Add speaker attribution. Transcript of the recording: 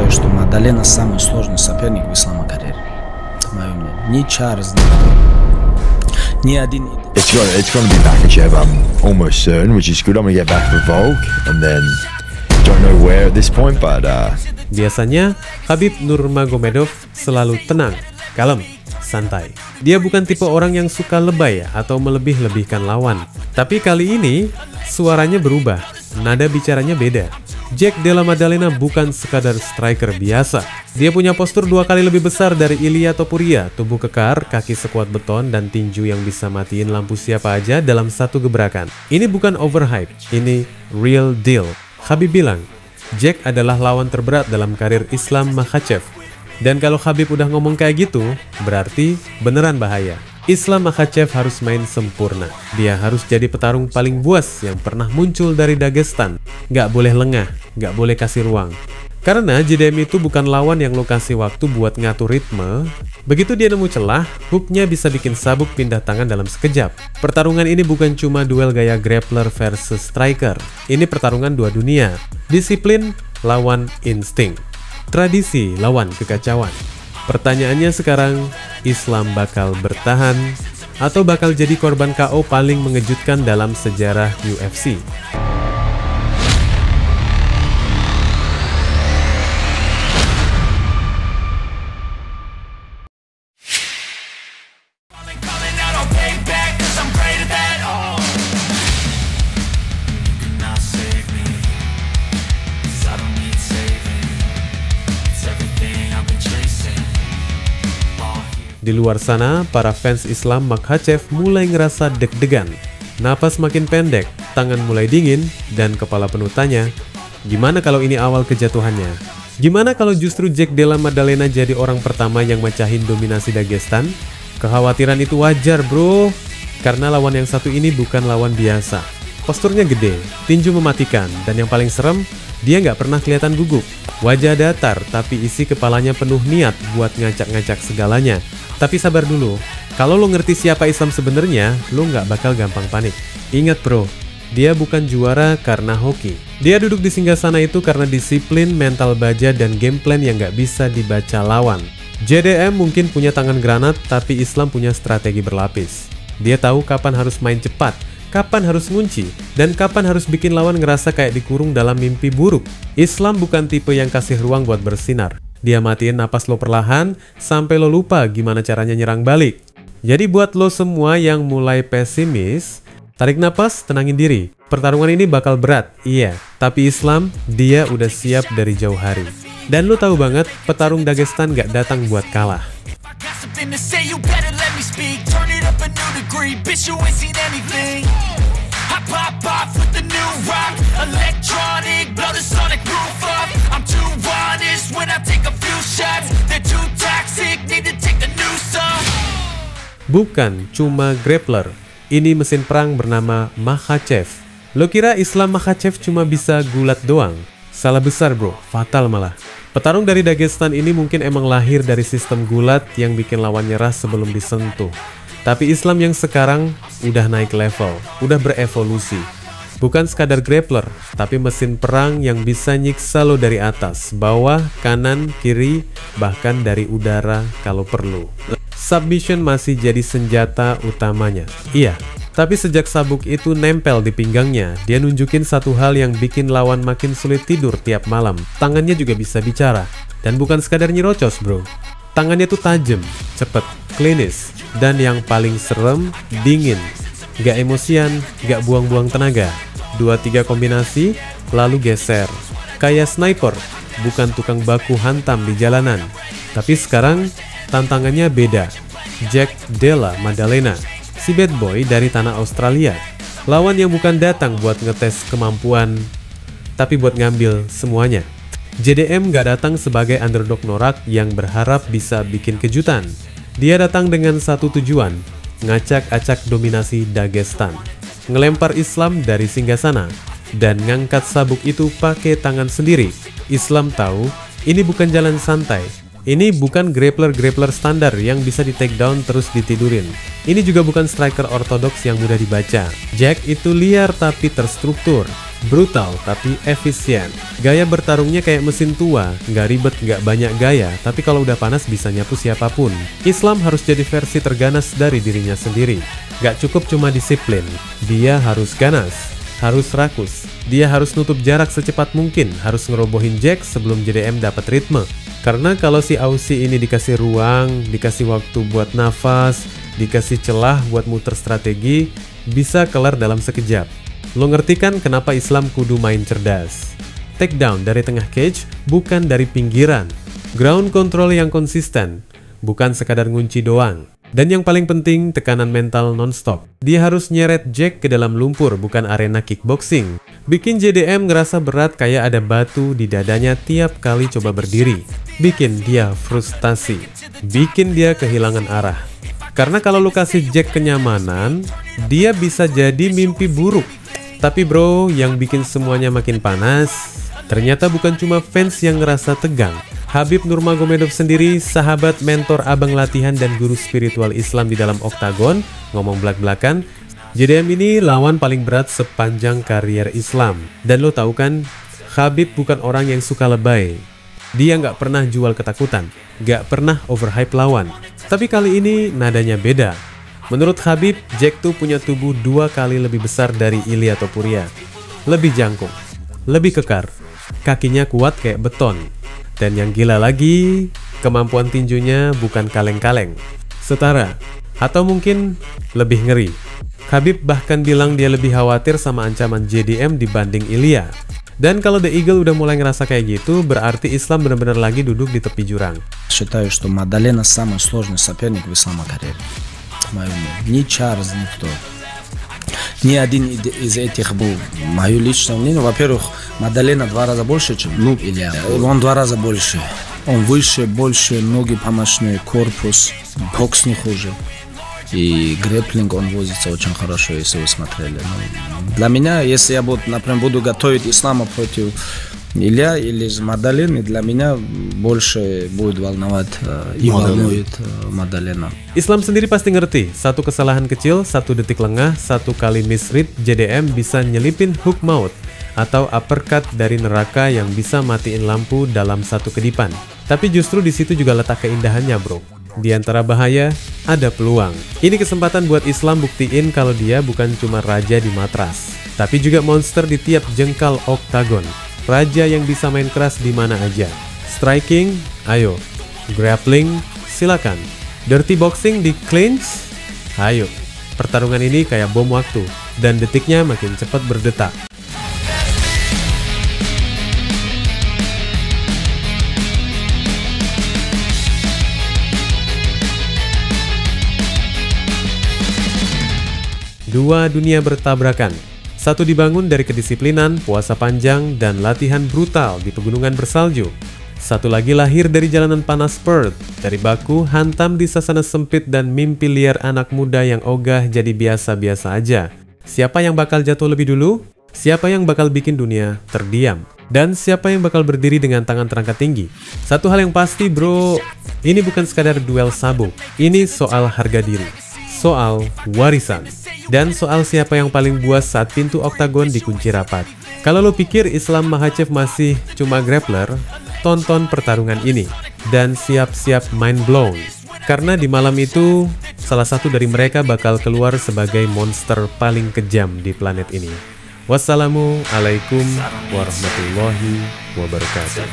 Speaker 1: считаю, что Мадалена самый сложный соперник в Ислама карьере. Это мое мнение. Ни Чарльз, ни один.
Speaker 2: It's gonna be Makhachev, I'm almost certain, which is good. I'm gonna get back to Volk, and then don't know where at this point, but
Speaker 3: biasanya Khabib Nurmagomedov selalu tenang, kalem, santai. Dia bukan tipe orang yang suka lebay atau melebih-lebihkan lawan. Tapi kali ini suaranya berubah, nada bicaranya beda. Jack Della Maddalena bukan sekadar striker biasa. Dia punya postur 2 kali lebih besar dari Ilia Topuria, tubuh kekar, kaki sekuat beton, dan tinju yang bisa matiin lampu siapa aja dalam satu gebrakan. Ini bukan overhype, ini real deal. Khabib bilang, Jack adalah lawan terberat dalam karir Islam Makhachev. Dan kalau Khabib udah ngomong kayak gitu, berarti beneran bahaya. Islam Makhachev harus main sempurna. Dia harus jadi petarung paling buas yang pernah muncul dari Dagestan. Nggak boleh lengah, nggak boleh kasih ruang. Karena JDM itu bukan lawan yang lo kasih waktu buat ngatur ritme. Begitu dia nemu celah, hooknya bisa bikin sabuk pindah tangan dalam sekejap. Pertarungan ini bukan cuma duel gaya grappler versus striker. Ini pertarungan dua dunia. Disiplin lawan insting. Tradisi lawan kekacauan. Pertanyaannya sekarang, Islam bakal bertahan atau bakal jadi korban KO paling mengejutkan dalam sejarah UFC? Di luar sana, para fans Islam Makhachev mulai ngerasa deg-degan. Napas makin pendek, tangan mulai dingin, dan kepala penuh tanya, gimana kalau ini awal kejatuhannya? Gimana kalau justru Jack Della Maddalena jadi orang pertama yang mecahin dominasi Dagestan? Kekhawatiran itu wajar bro, karena lawan yang satu ini bukan lawan biasa. Posturnya gede, tinju mematikan, dan yang paling serem, dia nggak pernah kelihatan gugup. Wajah datar, tapi isi kepalanya penuh niat buat ngacak-ngacak segalanya. Tapi sabar dulu, kalau lo ngerti siapa Islam sebenarnya, lo nggak bakal gampang panik. Ingat bro, dia bukan juara karena hoki. Dia duduk di singgasana itu karena disiplin, mental baja, dan game plan yang nggak bisa dibaca lawan. JDM mungkin punya tangan granat, tapi Islam punya strategi berlapis. Dia tahu kapan harus main cepat, kapan harus ngunci, dan kapan harus bikin lawan ngerasa kayak dikurung dalam mimpi buruk. Islam bukan tipe yang kasih ruang buat bersinar. Dia matiin napas lo perlahan, sampai lo lupa gimana caranya nyerang balik. Jadi buat lo semua yang mulai pesimis, tarik napas, tenangin diri. Pertarungan ini bakal berat, iya. Tapi Islam, dia udah siap dari jauh hari. Dan lo tahu banget, petarung Dagestan gak datang buat kalah. Bukan cuma grappler, ini mesin perang bernama Makhachev. Lo kira Islam Makhachev cuma bisa gulat doang? Salah besar bro, fatal malah. Petarung dari Dagestan ini mungkin emang lahir dari sistem gulat yang bikin lawan nyerah sebelum disentuh. Tapi Islam yang sekarang udah naik level, udah berevolusi. Bukan sekadar grappler, tapi mesin perang yang bisa nyiksa lo dari atas, bawah, kanan, kiri, bahkan dari udara kalau perlu. Submission masih jadi senjata utamanya. Iya, tapi sejak sabuk itu nempel di pinggangnya, dia nunjukin satu hal yang bikin lawan makin sulit tidur tiap malam. Tangannya juga bisa bicara. Dan bukan sekadar nyerocos bro. Tangannya tuh tajam, cepet, klinis, dan yang paling serem, dingin. Gak emosian, gak buang-buang tenaga. 2-3 kombinasi, lalu geser. Kayak sniper, bukan tukang baku hantam di jalanan. Tapi sekarang, tantangannya beda. Jack Della Maddalena, si bad boy dari tanah Australia. Lawan yang bukan datang buat ngetes kemampuan, tapi buat ngambil semuanya. JDM gak datang sebagai underdog norak yang berharap bisa bikin kejutan. Dia datang dengan satu tujuan, ngacak-acak dominasi Dagestan. Ngelempar Islam dari singgasana, dan ngangkat sabuk itu pakai tangan sendiri. Islam tahu, ini bukan jalan santai. Ini bukan grappler-grappler standar yang bisa di take down terus ditidurin. Ini juga bukan striker ortodoks yang mudah dibaca. Jack itu liar tapi terstruktur. brutal tapi efisien. Gaya bertarungnya kayak mesin tua, nggak ribet, nggak banyak gaya, tapi kalau udah panas bisa nyapu siapapun. Islam harus jadi versi terganas dari dirinya sendiri. Nggak cukup cuma disiplin, dia harus ganas, harus rakus. Dia harus nutup jarak secepat mungkin, harus ngerobohin Jack sebelum JDM dapat ritme. Karena kalau si Aussie ini dikasih ruang, dikasih waktu buat nafas, dikasih celah buat muter strategi, bisa kelar dalam sekejap. Lo ngerti kan kenapa Islam kudu main cerdas? Takedown dari tengah cage, bukan dari pinggiran. Ground control yang konsisten, bukan sekadar ngunci doang. Dan yang paling penting, tekanan mental non-stop. Dia harus nyeret Jack ke dalam lumpur, bukan arena kickboxing. Bikin JDM ngerasa berat kayak ada batu di dadanya tiap kali coba berdiri. Bikin dia frustasi. Bikin dia kehilangan arah. Karena kalau lu kasih Jack kenyamanan, dia bisa jadi mimpi buruk. Tapi bro, yang bikin semuanya makin panas, ternyata bukan cuma fans yang ngerasa tegang. Khabib Nurmagomedov sendiri, sahabat, mentor, abang latihan, dan guru spiritual Islam di dalam oktagon, ngomong belak-belakan, JDM ini lawan paling berat sepanjang karier Islam. Dan lo tahu kan, Khabib bukan orang yang suka lebay. Dia nggak pernah jual ketakutan, nggak pernah overhype lawan. Tapi kali ini nadanya beda. Menurut Khabib, Jack tuh punya tubuh 2 kali lebih besar dari Ilia Topuria. Lebih jangkung, lebih kekar, kakinya kuat kayak beton. Dan yang gila lagi, kemampuan tinjunya bukan kaleng-kaleng, setara, atau mungkin lebih ngeri. Khabib bahkan bilang dia lebih khawatir sama ancaman JDM dibanding Ilia. Dan kalau The Eagle udah mulai ngerasa kayak gitu, berarti Islam benar-benar lagi duduk di tepi jurang.
Speaker 1: Считаю, что Мадалена самый сложный соперник в ислам-карьере. Мое мнение. Ни Чарльз, никто. Ни один из этих был. Мое личное мнение, во-первых, Мадалена 2 раза больше, чем Илья. Он 2 раза больше. Он выше, больше, ноги помощные, корпус, бокс не хуже. И грэпплинг он возится очень хорошо, если вы смотрели. Для меня, если я например, буду готовить Ислама против Илья или Мадалины, для меня больше будет волновать и волнует Мадалена.
Speaker 3: Islam sendiri pasti ngerti, satu kesalahan kecil, 1 detik lengah, 1 kali misread, JDM bisa nyelipin hook maut atau uppercut dari neraka yang bisa matiin lampu dalam 1 kedipan. Tapi justru di situ juga letak keindahannya bro. Di antara bahaya, ada peluang. Ini kesempatan buat Islam buktiin kalau dia bukan cuma raja di matras, tapi juga monster di tiap jengkal oktagon. Raja yang bisa main keras di mana aja. Striking, ayo. Grappling, silakan. Dirty boxing di clinch, ayo. Pertarungan ini kayak bom waktu, dan detiknya makin cepat berdetak. Dua dunia bertabrakan. Satu dibangun dari kedisiplinan, puasa panjang, dan latihan brutal di pegunungan bersalju. Satu lagi lahir dari jalanan panas Perth, dari baku, hantam di sasana sempit dan mimpi liar anak muda yang ogah jadi biasa-biasa aja. Siapa yang bakal jatuh lebih dulu? Siapa yang bakal bikin dunia terdiam? Dan siapa yang bakal berdiri dengan tangan terangkat tinggi? Satu hal yang pasti bro, ini bukan sekadar duel sabuk. Ini soal harga diri, soal warisan, dan soal siapa yang paling buas saat pintu oktagon dikunci rapat. Kalau lo pikir Islam Makhachev masih cuma grappler, tonton pertarungan ini dan siap-siap mind blown. Karena di malam itu, salah satu dari mereka bakal keluar sebagai monster paling kejam di planet ini. Wassalamualaikum warahmatullahi wabarakatuh.